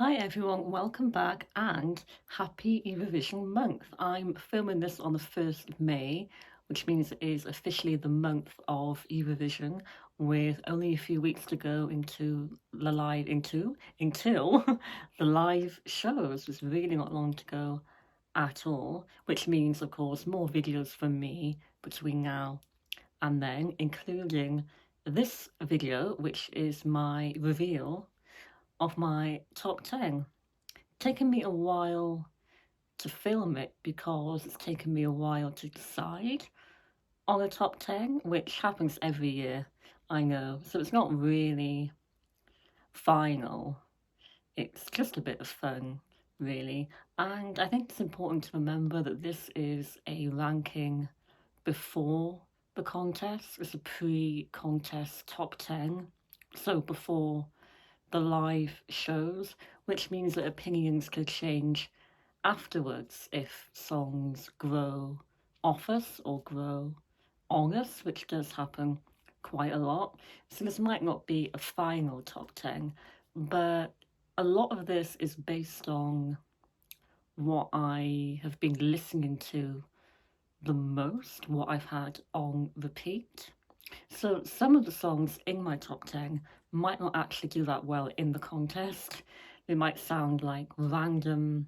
Hi everyone, welcome back and happy Eurovision month. I'm filming this on the 1st of May, which means it is officially the month of Eurovision, with only a few weeks to go until the live shows. There's really not long to go at all, which means of course more videos from me between now and then, including this video, which is my reveal of my top 10. Taken me a while to film it because it's taken me a while to decide on a top 10, which happens every year, I know. So it's not really final, it's just a bit of fun, really. And I think it's important to remember that this is a ranking before the contest. It's a pre-contest top 10, so before the live shows, which means that opinions could change afterwards if songs grow off us or grow on us, which does happen quite a lot. So this might not be a final top 10, but a lot of this is based on what I have been listening to the most, what I've had on repeat. So some of the songs in my top 10 might not actually do that well in the contest. They might sound like random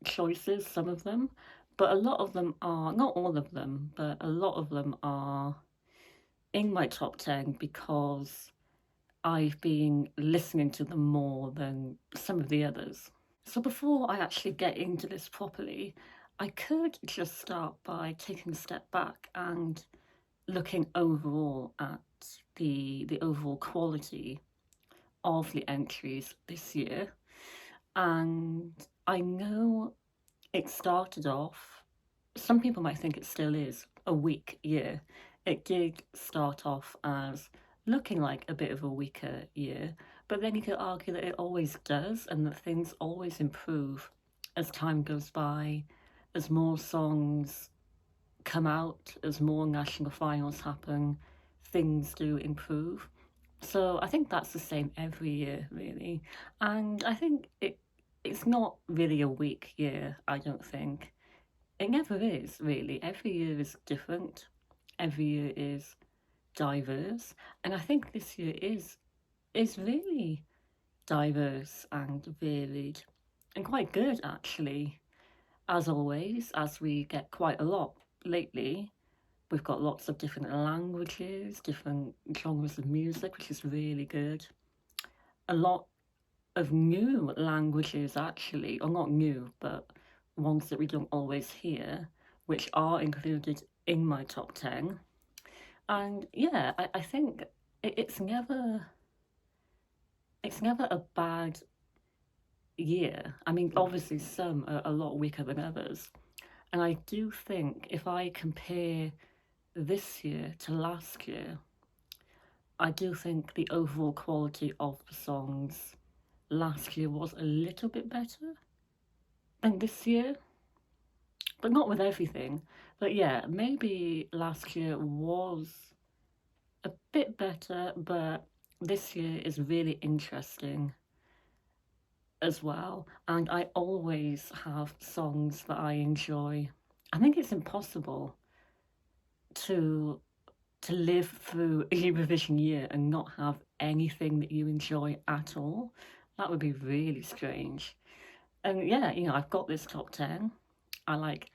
choices, some of them, but a lot of them are, not all of them, but a lot of them are in my top 10 because I've been listening to them more than some of the others. So before I actually get into this properly, I could just start by taking a step back and looking overall at the overall quality of the entries this year. And I know it started off, some people might think it still is, a weak year. It did start off as looking like a bit of a weaker year, but then you could argue that it always does and that things always improve as time goes by, as more songs come out, as more national finals happen, things do improve. So I think that's the same every year, really. And I think it's not really a weak year, I don't think. It never is, really. Every year is different. Every year is diverse. And I think this year is really diverse and varied and quite good, actually. As always, as we get quite a lot lately, we've got lots of different languages, different genres of music, which is really good. A lot of new languages, actually, or not new, but ones that we don't always hear, which are included in my top 10. And yeah, I think it's never a bad year. I mean, obviously some are a lot weaker than others. And I do think if I compare this year to last year, I do think the overall quality of the songs last year was a little bit better than this year, but not with everything. But yeah, maybe last year was a bit better, but this year is really interesting as well. And I always have songs that I enjoy. I think it's impossible to live through a Eurovision year and not have anything that you enjoy at all. That would be really strange. And yeah, I've got this top 10. I like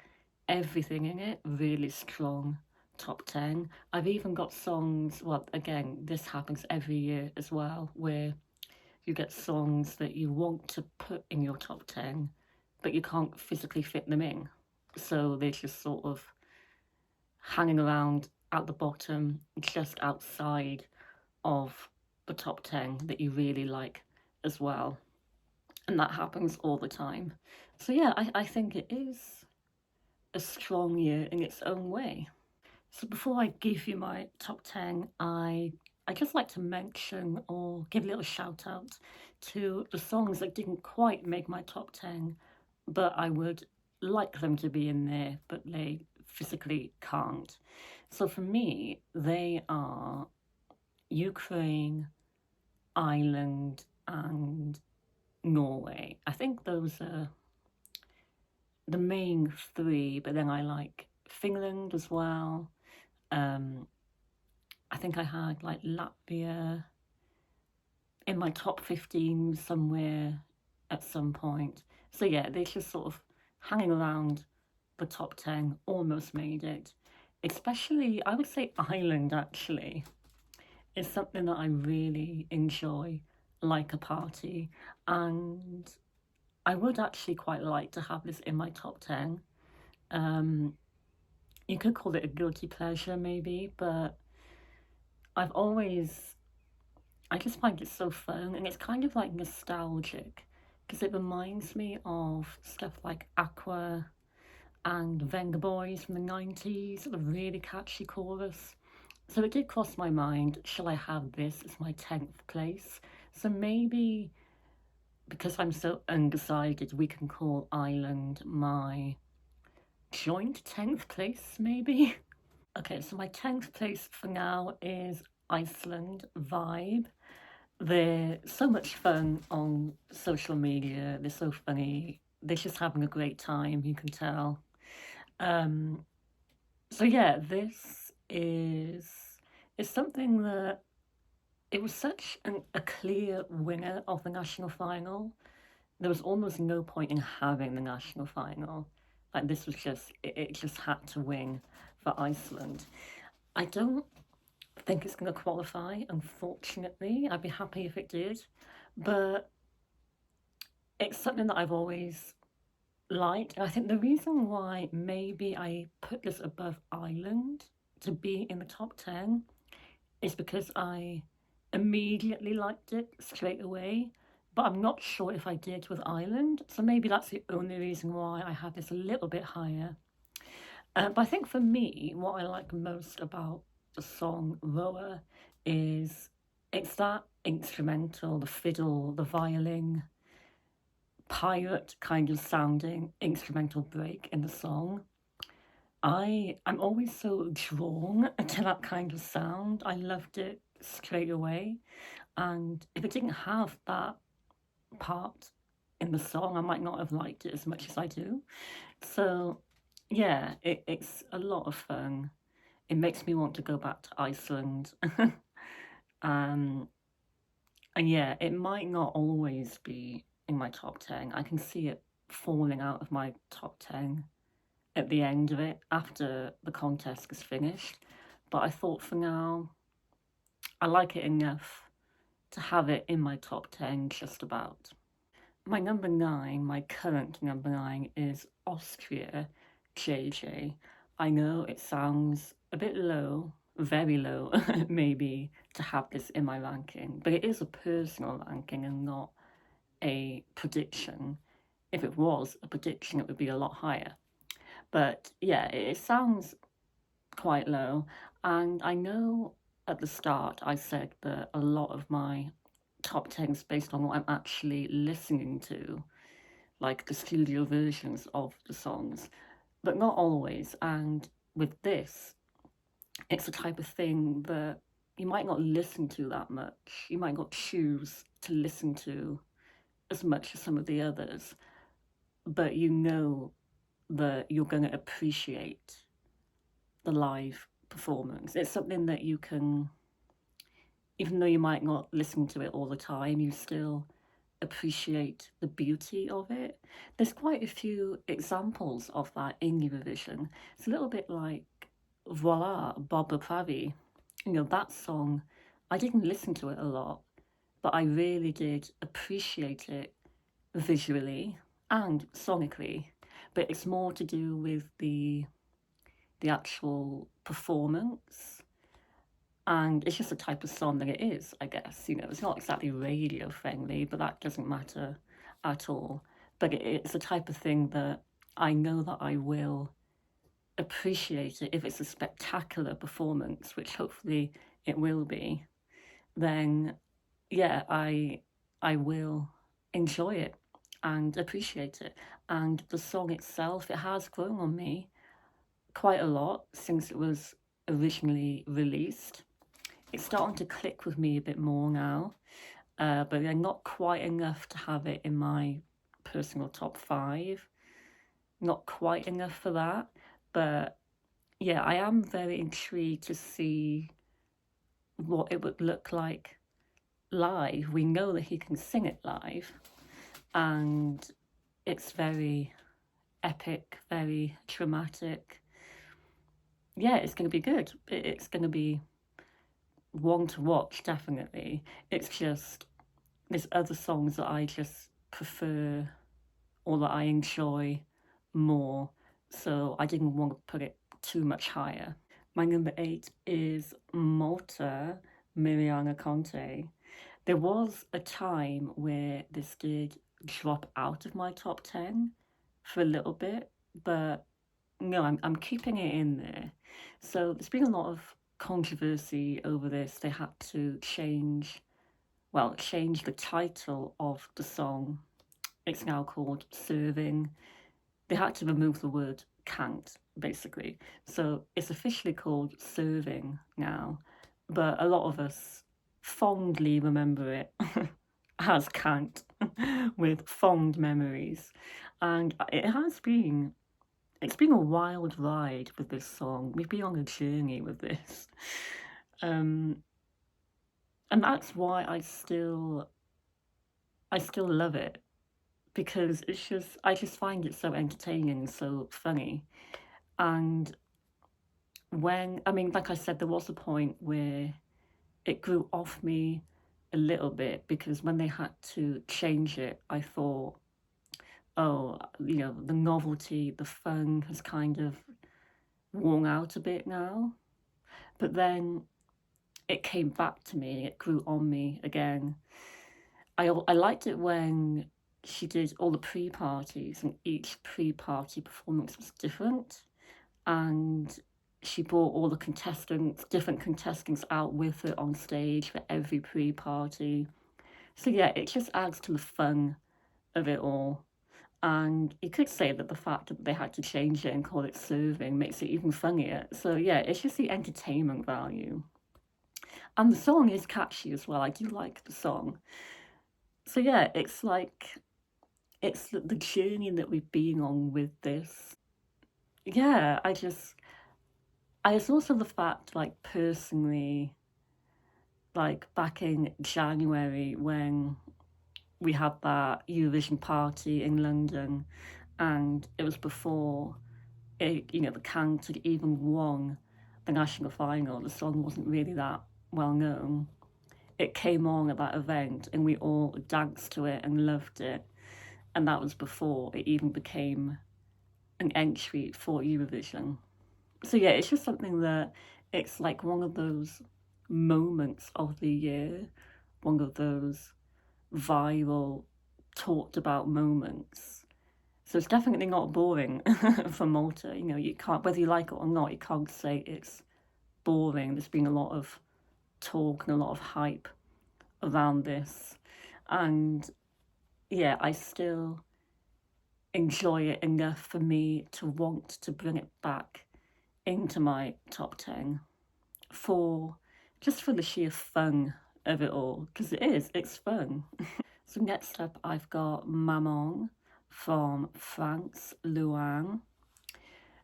everything in it, really strong top 10. I've even got songs, well, again, this happens every year as well, where you get songs that you want to put in your top 10, but you can't physically fit them in. So they're just sort of hanging around at the bottom, just outside of the top 10 that you really like as well. And that happens all the time. So yeah, I think it is a strong year in its own way. So before I give you my top 10, I just like to mention or give a little shout out to the songs that didn't quite make my top 10, but I would like them to be in there, but they physically can't. So for me, they are Ukraine, Ireland, and Norway. I think those are the main three, but then I like Finland as well. Um, I think I had like Latvia in my top 15 somewhere at some point. So yeah, they just sort of hanging around the top 10, almost made it. Especially, I would say Ireland actually is something that I really enjoy, like a party. And I would actually quite like to have this in my top 10. Um, you could call it a guilty pleasure, maybe, but I've always, I just find it so fun and it's kind of like nostalgic because it reminds me of stuff like Aqua and Venga Boys from the 90s, the really catchy chorus. So it did cross my mind, shall I have this as my 10th place? So maybe because I'm so undecided, we can call Ireland my joint 10th place, maybe? Okay, so my 10th place for now is Iceland Vibe. They're so much fun on social media. They're so funny. They're just having a great time, you can tell. Um, so yeah, this is something that it was such a clear winner of the national final. There was almost no point in having the national final. Like this was just it just had to win for Iceland. I don't think it's going to qualify, unfortunately. I'd be happy if it did, but it's something that I've always liked. And I think the reason why maybe I put this above Ireland to be in the top 10 is because I immediately liked it straight away. But I'm not sure if I did with Ireland. So maybe that's the only reason why I had this a little bit higher. But I think for me, what I like most about the song Roa is it's that instrumental, the fiddle, the violin, pirate kind of sounding instrumental break in the song. I'm always so drawn to that kind of sound. I loved it straight away. And if it didn't have that part in the song, I might not have liked it as much as I do. So yeah, it's a lot of fun. It makes me want to go back to Iceland. um, and yeah, it might not always be in my top 10. I can see it falling out of my top 10 at the end of it after the contest is finished. But I thought for now, I like it enough to have it in my top 10 just about. My number 9, my current number 9, is Austria JJ. I know it sounds a bit low, very low, maybe, to have this in my ranking, but it is a personal ranking and not a prediction. If it was a prediction, it would be a lot higher. But yeah, it sounds quite low. And I know at the start I said that a lot of my top 10 is based on what I'm actually listening to, like the studio versions of the songs, but not always. And with this, it's the type of thing that you might not listen to that much. You might not choose to listen to as much as some of the others, but you know that you're going to appreciate the live performance. It's something that you can, even though you might not listen to it all the time, you still appreciate the beauty of it. There's quite a few examples of that in Eurovision. It's a little bit like Voila, Bob Pravi. You know, that song, I didn't listen to it a lot, but I really did appreciate it visually and sonically. But it's more to do with the actual performance. And it's just the type of song that it is, I guess. You know, it's not exactly radio friendly, but that doesn't matter at all. But it's the type of thing that I know that I will appreciate it if it's a spectacular performance, which hopefully it will be. Then, yeah, I will enjoy it and appreciate it. And the song itself, it has grown on me quite a lot since it was originally released. It's starting to click with me a bit more now. but they're not quite enough to have it in my personal top 5. Not quite enough for that, but yeah, I am very intrigued to see what it would look like live. We know that he can sing it live, and it's very epic, very dramatic. Yeah, it's going to be good. It's going to be one to watch, definitely. It's just there's other songs that I just prefer or that I enjoy more, so I didn't want to put it too much higher. My number 8 is Malta, Miriana Conte. There was a time where this did drop out of my top 10 for a little bit, but no, I'm keeping it in there. So there's been a lot of controversy over this. They had to change the title of the song. It's now called Serving. They had to remove the word can't, basically. So it's officially called Serving now, but a lot of us fondly remember it as can't with fond memories. And it's been a wild ride with this song. We've been on a journey with this. Um, and that's why I still love it, because I just find it so entertaining and so funny. And like I said, there was a point where it grew off me a little bit, because when they had to change it, I thought, oh, the novelty, the fun has kind of worn out a bit now. But then it came back to me, it grew on me again. I liked it when she did all the pre-parties, and each pre-party performance was different, and she brought all the different contestants out with her on stage for every pre-party. So yeah, it just adds to the fun of it all. And you could say that the fact that they had to change it and call it Serving makes it even funnier. So yeah, it's just the entertainment value. And the song is catchy as well. I do like the song. So yeah, it's the journey that we've been on with this. Yeah, it's also the fact, like, personally, like back in January when we had that Eurovision party in London, and it was before the Count had even won the national final. The song wasn't really that well known. It came on at that event, and we all danced to it and loved it. And that was before it even became an entry for Eurovision. So yeah, it's just something that it's like one of those moments of the year, one of those viral, talked about moments. So it's definitely not boring for Malta. You can't, whether you like it or not, you can't say it's boring. There's been a lot of talk and a lot of hype around this. And yeah, I still enjoy it enough for me to want to bring it back into my top 10 for just for the sheer fun of it all, because it's fun. So next up, I've got Maman from France, Luang.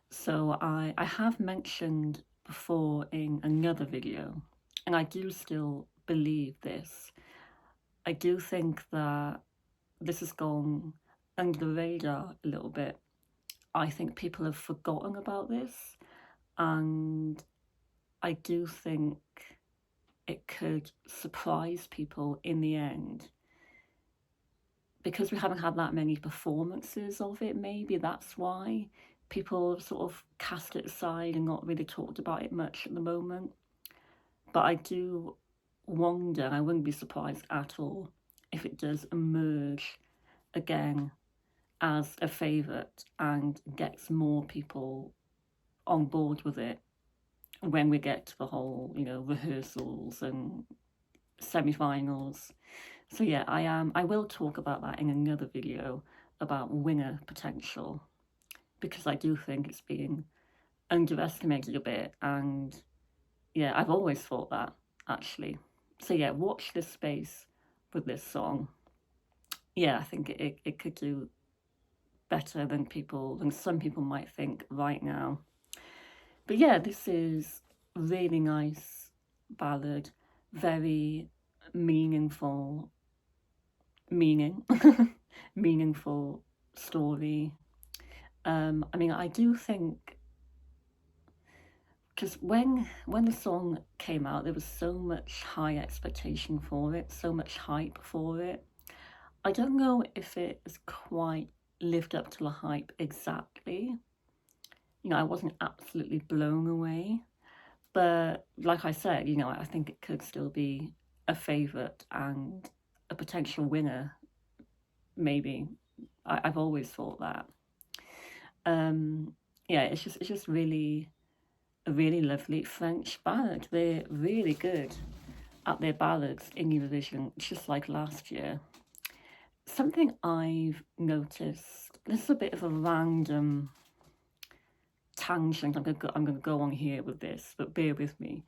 So I have mentioned before in another video, and I do still believe this. I do think that this has gone under the radar a little bit. I think people have forgotten about this, and I do think it could surprise people in the end, because we haven't had that many performances of it. Maybe that's why people have sort of cast it aside and not really talked about it much at the moment. But I do wonder, I wouldn't be surprised at all if it does emerge again as a favourite and gets more people on board with it when we get to the whole, rehearsals and semi-finals. So yeah, I will talk about that in another video about winner potential, because I do think it's being underestimated a bit, and yeah, I've always thought that, actually. So yeah, watch this space with this song. Yeah, I think it could do better than some people might think right now. But yeah, this is a really nice ballad, very meaningful meaning, meaningful story. I mean, I do think because when the song came out, there was so much high expectation for it, so much hype for it. I don't know if it has quite lived up to the hype exactly. You know, I wasn't absolutely blown away, but like I said, you know, I think it could still be a favourite and a potential winner. Maybe I've always thought that. Um, yeah, it's just really a really lovely French ballad. They're really good at their ballads in Eurovision, just like last year. Something I've noticed. This is a bit of a random tangent. I'm gonna go on here with this, but bear with me.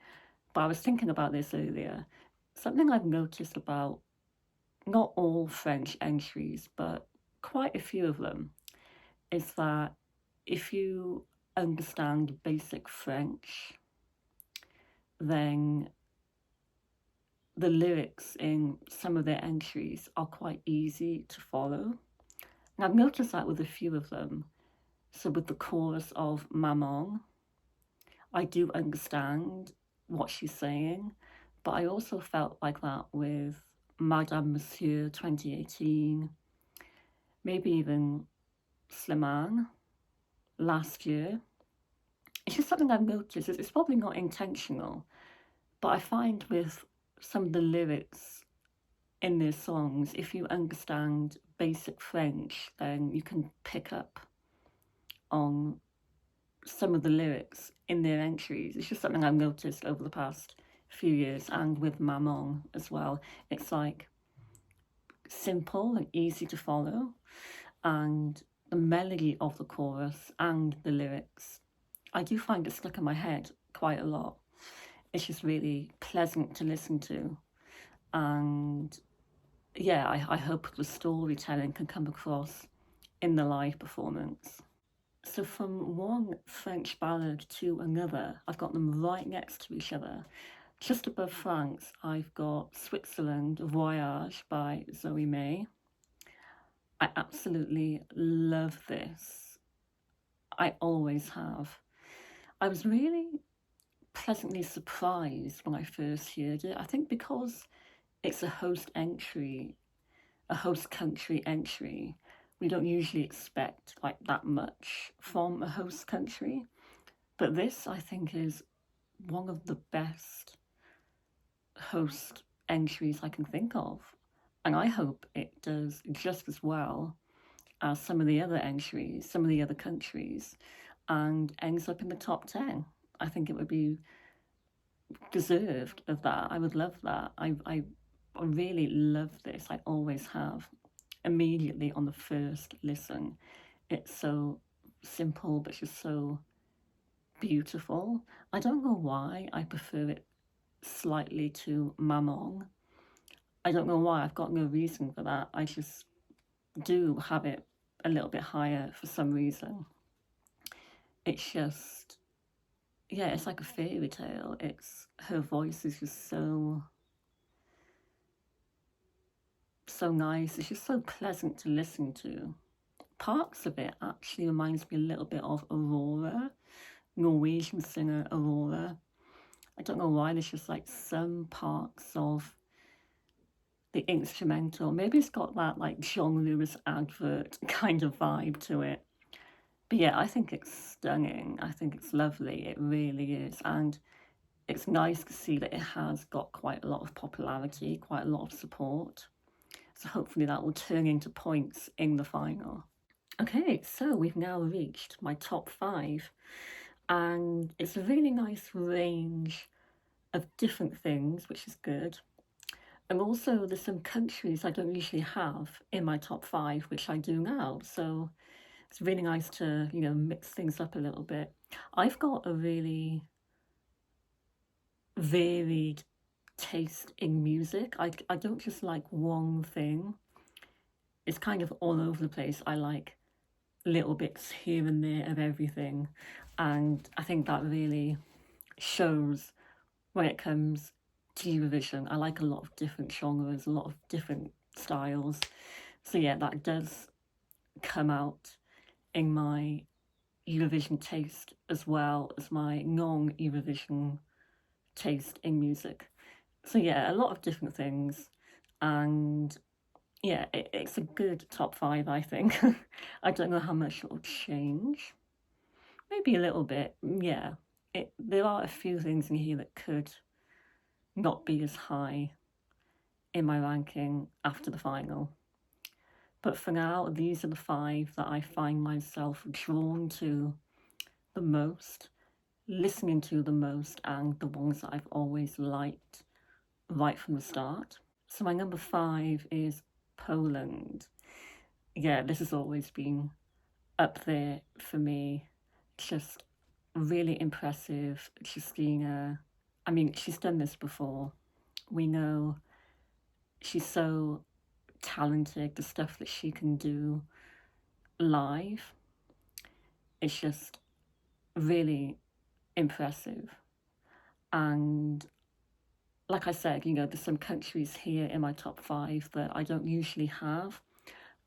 But I was thinking about this earlier. Something I've noticed about not all French entries, but quite a few of them, is that if you understand basic French, then the lyrics in some of their entries are quite easy to follow. And I've noticed that with a few of them. So with the chorus of Maman, I do understand what she's saying, but I also felt like that with Madame Monsieur 2018, maybe even Slimane last year. It's just something I've noticed. It's probably not intentional, but I find with some of the lyrics in their songs, if you understand basic French, then you can pick up on some of the lyrics in their entries. It's just something I've noticed over the past few years, and with Maman as well. It's like simple and easy to follow, and the melody of the chorus and the lyrics, I do find it stuck in my head quite a lot. It's just really pleasant to listen to, and yeah, I hope the storytelling can come across in the live performance. So from one French ballad to another, I've got them right next to each other. Just above France, I've got Switzerland Voyage by Zoe May. I absolutely love this. I always have. I was really pleasantly surprised when I first heard it. I think because it's a host entry, a host country entry, we don't usually expect like that much from a host country. But this, I think, is one of the best host entries I can think of. And I hope it does just as well as some of the other entries, some of the other countries, and ends up in the top 10. I think it would be deserved of that. I would love that. I really love this. I always have. Immediately on the first listen, it's so simple, but just so beautiful. I don't know why I prefer it slightly to Maman. I don't know why. I've got no reason for that. I just do have it a little bit higher for some reason. It's just, yeah, it's like a fairy tale. It's her voice is just so nice. It's just so pleasant to listen to. Parts of it actually reminds me a little bit of Aurora, Norwegian singer Aurora. I don't know why. There's just like some parts of the instrumental. Maybe it's got that like John Lewis advert kind of vibe to it. But yeah, I think it's stunning. I think it's lovely. It really is. And it's nice to see that it has got quite a lot of popularity, quite a lot of support. So hopefully that will turn into points in the final. Okay, so we've now reached my top 5, and it's a really nice range of different things, which is good. And also there's some countries I don't usually have in my top 5, which I do now. So it's really nice to, you know, mix things up a little bit. I've got a really varied taste in music. I don't just like one thing. It's kind of all over the place. I like little bits here and there of everything. And I think that really shows when it comes to Eurovision. I like a lot of different genres, a lot of different styles. So yeah, that does come out in my Eurovision taste as well as my non-Eurovision taste in music. So yeah, a lot of different things, and yeah, it's a good top five, I think. I don't know how much it'll change. Maybe a little bit, yeah. There are a few things in here that could not be as high in my ranking after the final. But for now, these are the five that I find myself drawn to the most, listening to the most, and the ones that I've always liked right from the start. So my number five is Poland. Yeah, this has always been up there for me. Just really impressive. Christina, I mean, she's done this before. We know she's so talented. The stuff that she can do live is just really impressive. And like I said, there's some countries here in my top five that I don't usually have.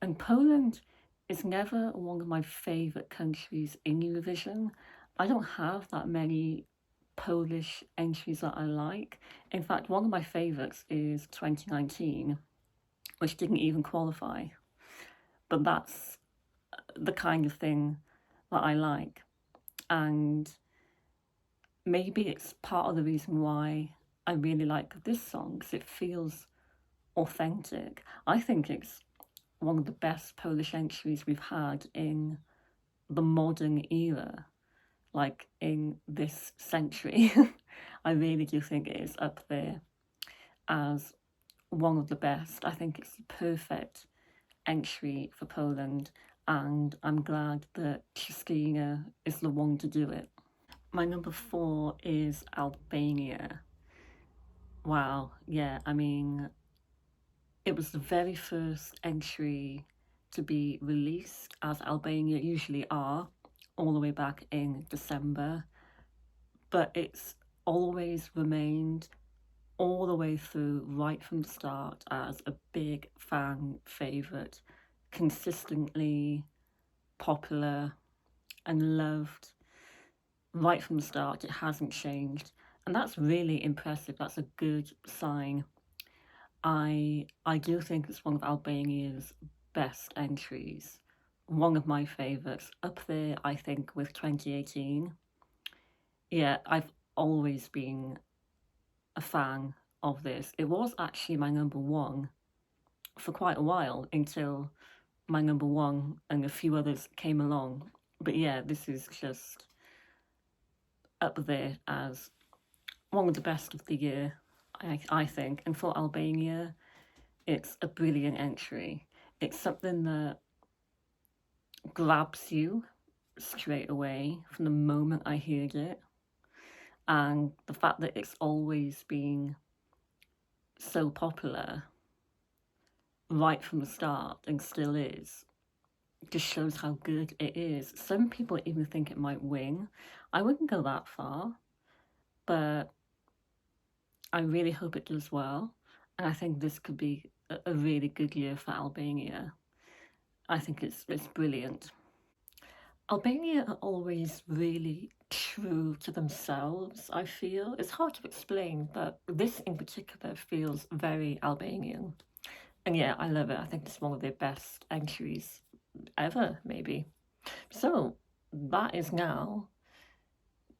And Poland is never one of my favourite countries in Eurovision. I don't have that many Polish entries that I like. In fact, one of my favourites is 2019, which didn't even qualify. But that's the kind of thing that I like. And maybe it's part of the reason why I really like this song, because it feels authentic. I think it's one of the best Polish entries we've had in the modern era, like in this century. I really do think it is up there as one of the best. I think it's the perfect entry for Poland, and I'm glad that Christina is the one to do it. My number four is Albania. Wow, yeah, I mean, it was the very first entry to be released, as Albania usually are, all the way back in December. But it's always remained all the way through, right from the start, as a big fan favourite, consistently popular and loved right from the start. It hasn't changed. And that's really impressive. That's a good sign. I do think it's one of Albania's best entries. One of my favourites. Up there, I think, with 2018. Yeah, I've always been a fan of this. It was actually my number one for quite a while, until my number one and a few others came along. But yeah, this is just up there as one of the best of the year, I think. And for Albania, it's a brilliant entry. It's something that grabs you straight away from the moment I heard it. And the fact that it's always been so popular right from the start and still is just shows how good it is. Some people even think it might win. I wouldn't go that far, but I really hope it does well. And I think this could be a really good year for Albania. I think it's brilliant. Albania are always really true to themselves, I feel. It's hard to explain, but this in particular feels very Albanian. And yeah, I love it. I think it's one of their best entries ever, maybe. So that is now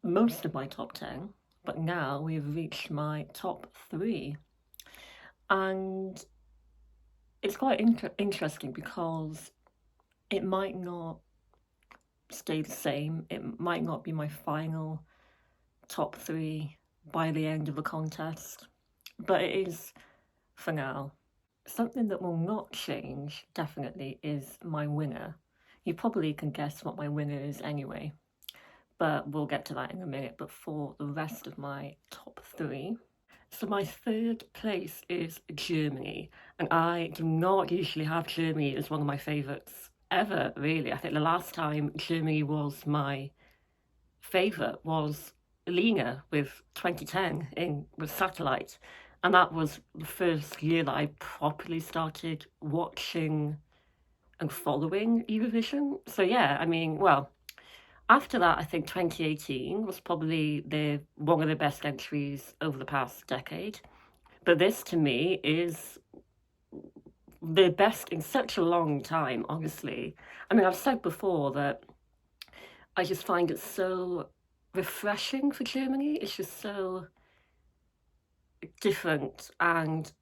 most of my top 10, but now we've reached my top three. And it's quite interesting because it might not stay the same. It might not be my final top three by the end of the contest, but it is for now. Something that will not change, definitely, is my winner. You probably can guess what my winner is anyway, but we'll get to that in a minute. But for the rest of my top three, So my third place is Germany, and I do not usually have Germany as one of my favourites ever, really. I think the last time Germany was my favourite was Lena with 2010 in with Satellite, and that was the first year that I properly started watching and following Eurovision. So yeah, I mean, well, after that, I think 2018 was probably the one of the best entries over the past decade. But this to me is the best in such a long time, honestly. I mean, I've said before that I just find it so refreshing for Germany. It's just so different and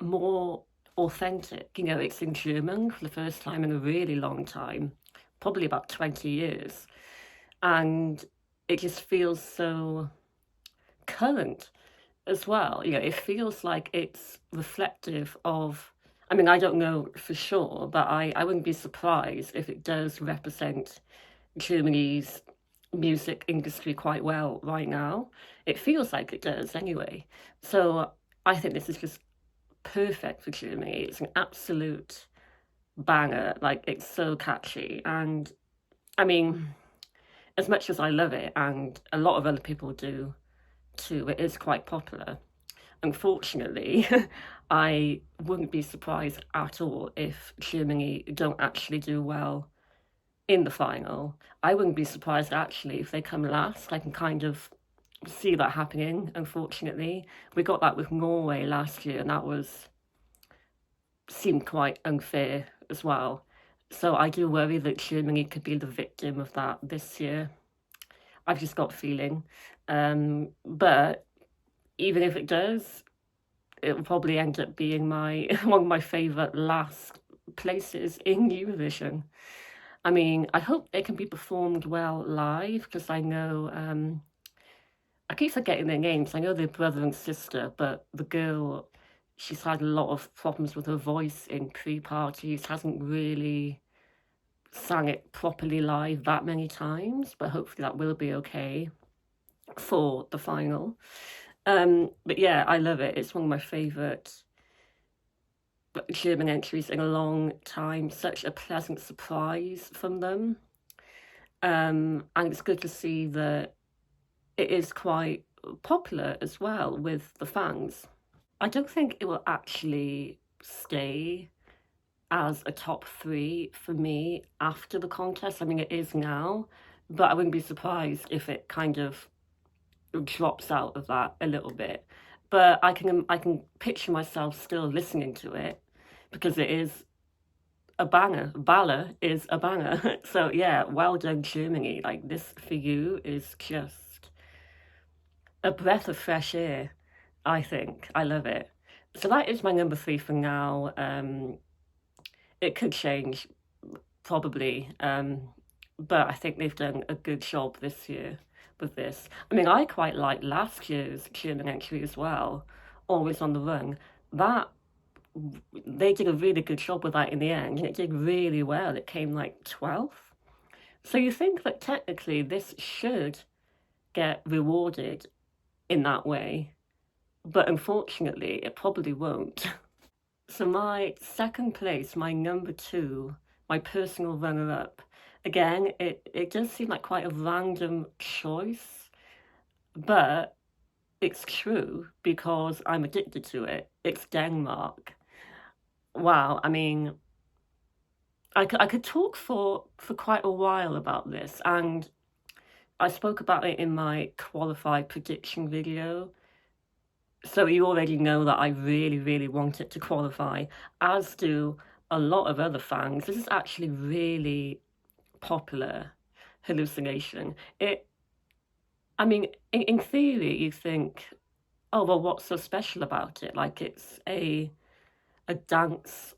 more authentic. You know, it's in German for the first time in a really long time, probably about 20 years. And it just feels so current as well. You know, it feels like it's reflective of, I mean, I don't know for sure, but I wouldn't be surprised if it does represent Germany's music industry quite well right now. It feels like it does anyway. So I think this is just perfect for Germany. It's an absolute banger. Like, it's so catchy. And I mean, as much as I love it, and a lot of other people do too, it is quite popular. Unfortunately, I wouldn't be surprised at all if Germany don't actually do well in the final. I wouldn't be surprised actually if they come last. I can kind of see that happening, unfortunately. We got that with Norway last year, and that was seemed quite unfair as well. So I do worry that Germany could be the victim of that this year. I've just got a feeling. But even if it does, it will probably end up being my one of my favourite last places in Eurovision. I mean, I hope it can be performed well live because I know I keep forgetting their names. I know they're brother and sister, but the girl, she's had a lot of problems with her voice in pre-parties, hasn't really sang it properly live that many times, but hopefully that will be okay for the final. But yeah, I love it. It's one of my favourite German entries in a long time. Such a pleasant surprise from them. And it's good to see that it is quite popular as well with the fans. I don't think it will actually stay as a top three for me after the contest. I mean, it is now, but I wouldn't be surprised if it kind of drops out of that a little bit. But I can picture myself still listening to it because it is a banger. Balla is a banger. So yeah, well done, Germany. Like, this for you is just a breath of fresh air, I think. I love it. So that is my number three for now. It could change, probably. But I think they've done a good job this year with this. I mean, I quite like last year's German entry as well, Always on the Run. That they did a really good job with that in the end, and it did really well. It came like 12th. So you think that technically this should get rewarded in that way, but unfortunately, it probably won't. So my second place, my number two, my personal runner-up, again, it does seem like quite a random choice, but it's true because I'm addicted to it. It's Denmark. Wow, I mean, I could talk for quite a while about this, and I spoke about it in my qualified prediction video. So you already know that I really, really want it to qualify, as do a lot of other fans. This is actually really popular hallucination. I mean, in theory, you think, oh, well, what's so special about it? Like, it's a dance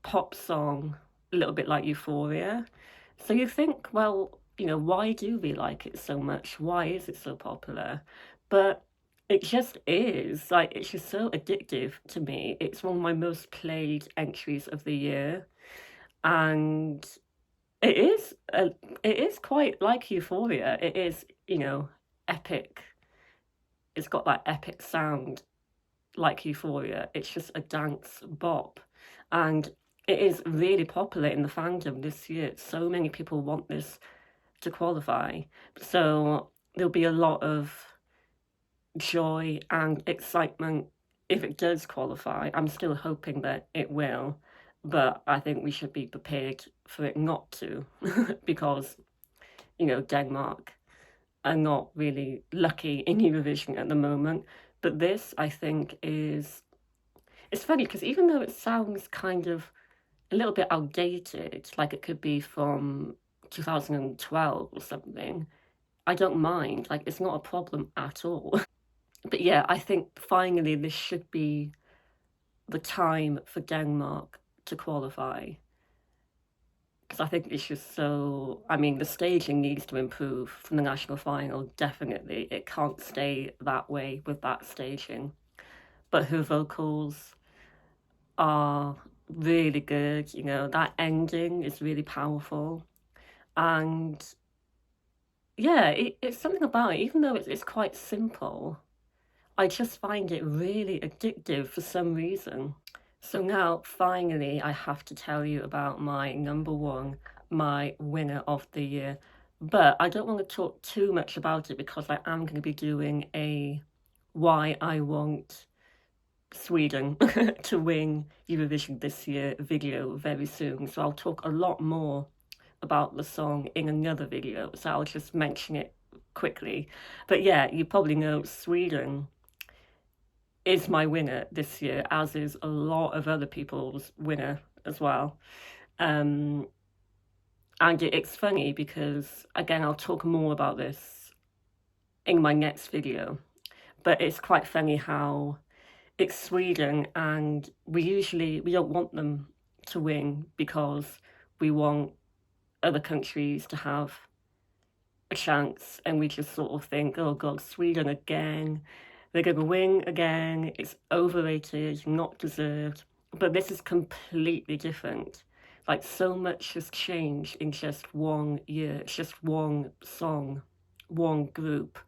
pop song, a little bit like Euphoria. So you think, well, you know, why do we like it so much? Why is it so popular? But it just is. Like, it's just so addictive to me. It's one of my most played entries of the year. And it is it is quite like Euphoria. It is, you know, epic. It's got that epic sound like Euphoria. It's just a dance bop. And it is really popular in the fandom this year. So many people want this to qualify. So there'll be a lot of joy and excitement if it does qualify. I'm still hoping that it will, but I think we should be prepared for it not to because, Denmark are not really lucky in Eurovision at the moment. But this, I think, it's funny because even though it sounds kind of a little bit outdated, like it could be from 2012 or something, I don't mind. Like, it's not a problem at all. But yeah, I think finally this should be the time for Denmark to qualify. Because I think it's just so. I mean, the staging needs to improve from the national final, definitely. It can't stay that way with that staging. But her vocals are really good, that ending is really powerful. And yeah, it's something about it, even though it's quite simple, I just find it really addictive for some reason. So now, finally, I have to tell you about my number one, my winner of the year. But I don't want to talk too much about it because I am going to be doing a why I want Sweden to win Eurovision this year video very soon. So I'll talk a lot more about the song in another video. So I'll just mention it quickly. But yeah, you probably know Sweden is my winner this year, as is a lot of other people's winner as well. Um, and it's funny because, again, I'll talk more about this in my next video, but it's quite funny how it's Sweden and we don't want them to win because we want other countries to have a chance, and we just sort of think, oh God, Sweden again. They're going to win again. It's overrated, not deserved. But this is completely different. Like, so much has changed in just 1 year. It's just one song, one group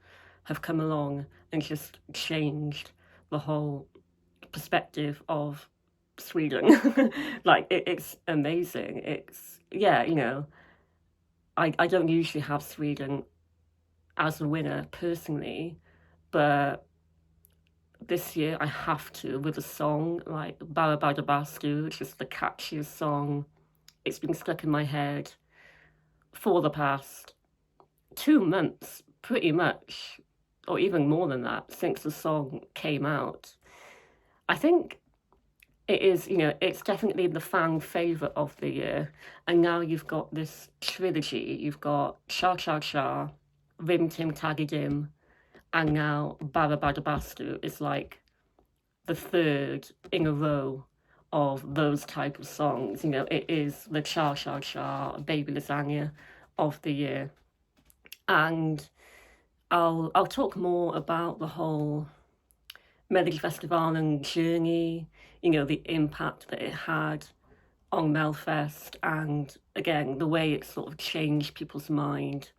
have come along and just changed the whole perspective of Sweden. Like, it's amazing. Yeah, I don't usually have Sweden as a winner personally, but this year I have to with a song like Bara Bara Bastu, which is the catchiest song. It's been stuck in my head for the past 2 months, pretty much, or even more than that, since the song came out. I think it is, it's definitely the fan favourite of the year. And now you've got this trilogy. You've got Cha Cha Cha, Rim Tim Taggy Dim, and now Bara Bara Bastu is like the third in a row of those type of songs. It is the Cha Cha Cha Baby Lasagna of the year. And I'll talk more about the whole Melodifestivalen journey, the impact that it had on Melfest, and again, the way it sort of changed people's mind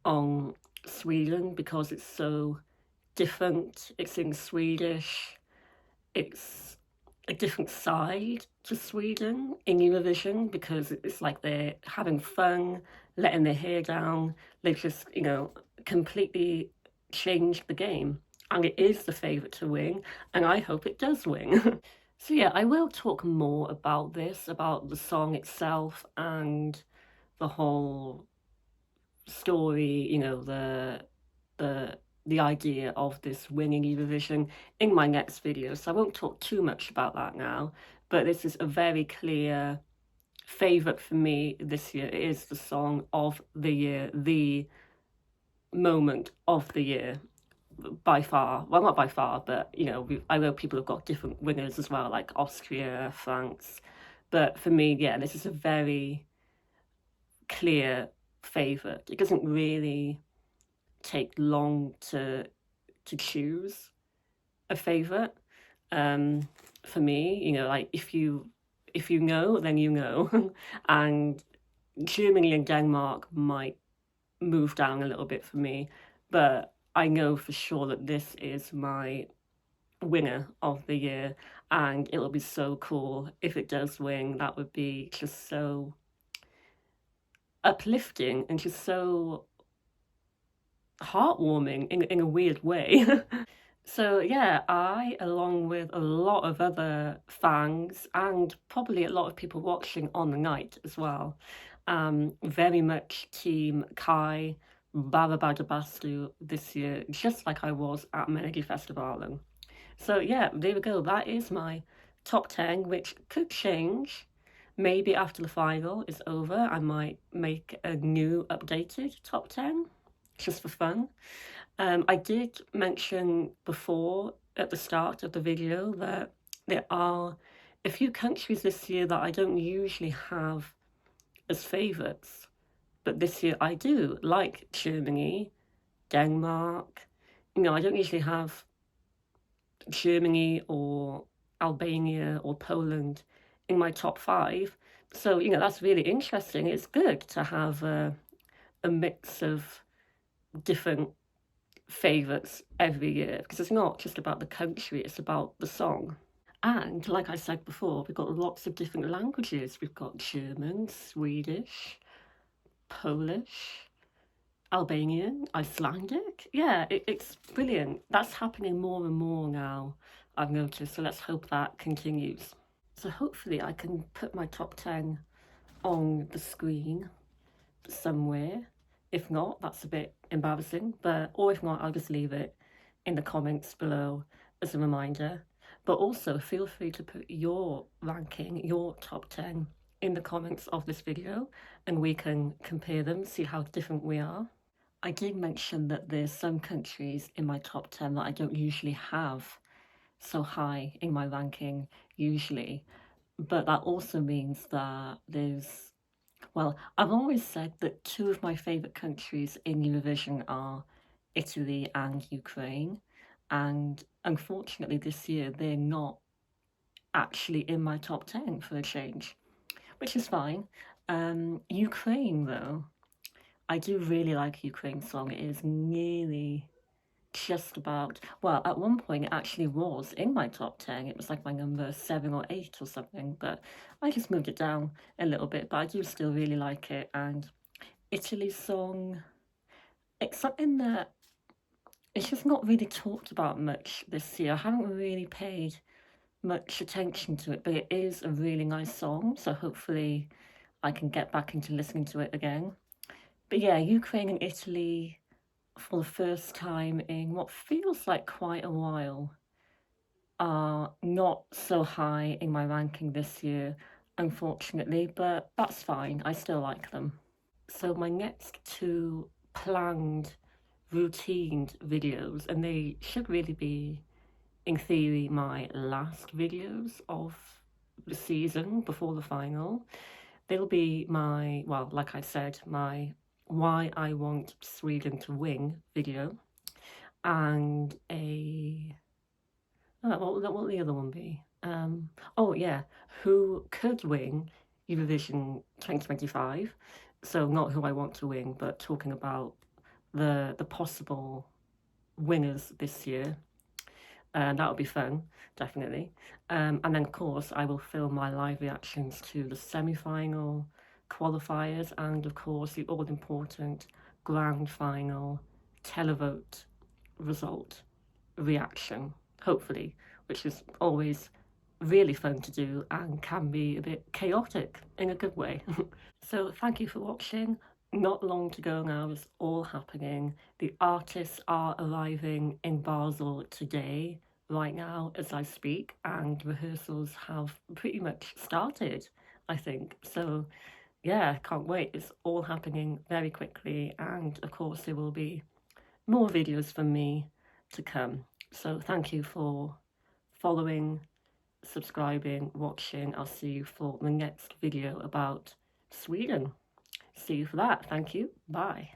on Sweden because it's so different. It's in Swedish. It's a different side to Sweden in Eurovision because it's like they're having fun, letting their hair down. They've just, completely changed the game. And it is the favourite to win, and I hope it does win. So yeah, I will talk more about this, about the song itself and the whole story, the idea of this winning Eurovision in my next video. So I won't talk too much about that now, but this is a very clear favourite for me this year. It is the song of the year, the moment of the year, by far. Well, not by far, but I know people have got different winners as well, like Austria, France. But for me, yeah, this is a very clear favourite. It doesn't really take long to choose a favourite. For me, like if you know, then you know. And Germany and Denmark might move down a little bit for me, but I know for sure that this is my winner of the year, and it'll be so cool if it does win. That would be just so uplifting and just so heartwarming in a weird way. So yeah, I, along with a lot of other fans and probably a lot of people watching on the night as well, very much team Kai Barabadabastu this year, just like I was at Melody Festival. So yeah, there we go. That is my top 10, which could change. Maybe after the final is over, I might make a new updated top 10 just for fun. I did mention before at the start of the video that there are a few countries this year that I don't usually have as favourites, but this year I do, like Germany, Denmark. I don't usually have Germany or Albania or Poland in my top 5. So, that's really interesting. It's good to have a mix of different favourites every year because it's not just about the country, it's about the song. And like I said before, we've got lots of different languages. We've got German, Swedish, Polish, Albanian, Icelandic. Yeah, it's brilliant. That's happening more and more now, I've noticed. So let's hope that continues. So hopefully I can put my top 10 on the screen somewhere. If not, that's a bit embarrassing, or if not, I'll just leave it in the comments below as a reminder. But also feel free to put your ranking, your top 10 in the comments of this video, and we can compare them, see how different we are. I did mention that there's some countries in my top 10 that I don't usually have so high in my ranking usually, but that also means that well, I've always said that 2 of my favourite countries in Eurovision are Italy and Ukraine, and unfortunately this year they're not actually in my top 10 for a change, which is fine. Ukraine though, I do really like Ukraine's song. It is nearly just about, well, at one point it actually was in my top 10. It was like my number 7 or 8 or something, but I just moved it down a little bit, but I do still really like it. And Italy's song, it's something that it's just not really talked about much this year. I haven't really paid much attention to it, but it is a really nice song, so hopefully I can get back into listening to it again. But yeah, Ukraine and Italy for the first time in what feels like quite a while are not so high in my ranking this year, unfortunately, but that's fine. I still like them. So my next 2 planned routine videos, and they should really be, in theory, my last videos of the season before the final. They'll be my, well, like I said, my why I want Sweden to win video, and what will the other one be? Oh yeah, who could win Eurovision 2025? So not who I want to win, but talking about the possible winners this year. That would be fun, definitely. And then, of course, I will film my live reactions to the semi-final, qualifiers, and, of course, the all-important grand final televote result reaction, hopefully, which is always really fun to do and can be a bit chaotic in a good way. So thank you for watching. Not long to go now, it's all happening. The artists are arriving in Basel today, right now as I speak, and rehearsals have pretty much started, I think. So yeah, can't wait. It's all happening very quickly, and of course there will be more videos from me to come. So thank you for following, subscribing, watching. I'll see you for the next video about Sweden. See you for that. Thank you. Bye.